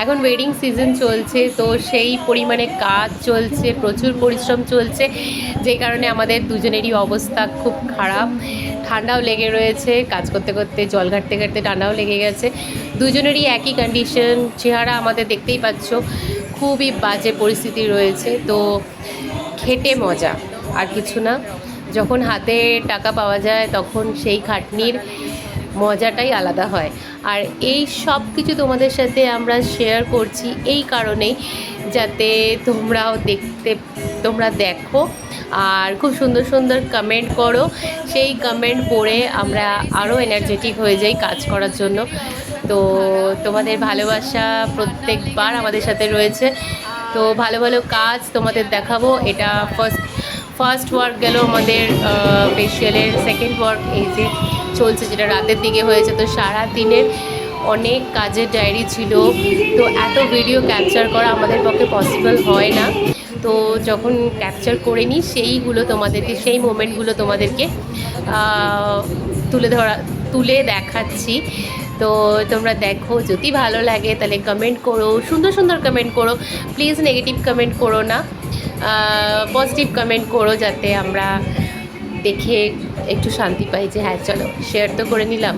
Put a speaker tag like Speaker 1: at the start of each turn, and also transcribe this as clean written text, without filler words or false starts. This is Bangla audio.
Speaker 1: এখন ওয়েডিং সিজন চলছে, তো সেই পরিমাণে কাজ চলছে, প্রচুর পরিশ্রম চলছে, যে কারণে আমাদের দুজনেরই অবস্থা খুব খারাপ। ঠান্ডাও লেগে রয়েছে, কাজ করতে করতে জল ঘাটতে ঘাটতে ঠান্ডাও লেগে গেছে। দুজনেরই একই কন্ডিশন, চেহারা আমাদের দেখতেই পাচ্ছ, খুবই বাজে পরিস্থিতি রয়েছে। তো খেটে মজা, আর কিছু না। যখন হাতে টাকা পাওয়া যায় তখন সেই খাটনির মজাটাই আলাদা হয়। আর এই সব কিছু তোমাদের সাথে আমরা শেয়ার করছি এই কারণেই, যাতে তোমরা দেখো আর খুব সুন্দর সুন্দর কমেন্ট করো। সেই কমেন্ট পড়ে আমরা আরও এনার্জেটিক হয়ে যাই কাজ করার জন্য। তো তোমাদের ভালোবাসা প্রত্যেকবার আমাদের সাথে রয়েছে। তো ভালো ভালো কাজ তোমাদের দেখাবো। এটা ফার্স্ট ওয়ার্ক গেল আমাদের ফেশিয়ালের। সেকেন্ড ওয়ার্ক এই যে চলছে, যেটা রাতের দিকে হয়েছে। তো সারা দিনের অনেক কাজের ডায়েরি ছিল, তো এত ভিডিও ক্যাপচার করা আমাদের পক্ষে পসিবল হয় না। তো যখন ক্যাপচার করে নিই সেই মোমেন্টগুলো তোমাদেরকে তুলে দেখাচ্ছি। তো তোমরা দেখো, যদি ভালো লাগে তাহলে কমেন্ট করো, সুন্দর সুন্দর কমেন্ট করো, প্লিজ নেগেটিভ কমেন্ট করো না, পজিটিভ কমেন্ট করো, যাতে আমরা দেখে একটু শান্তি পাই যে হ্যাঁ চলো শেয়ার তো করে নিলাম।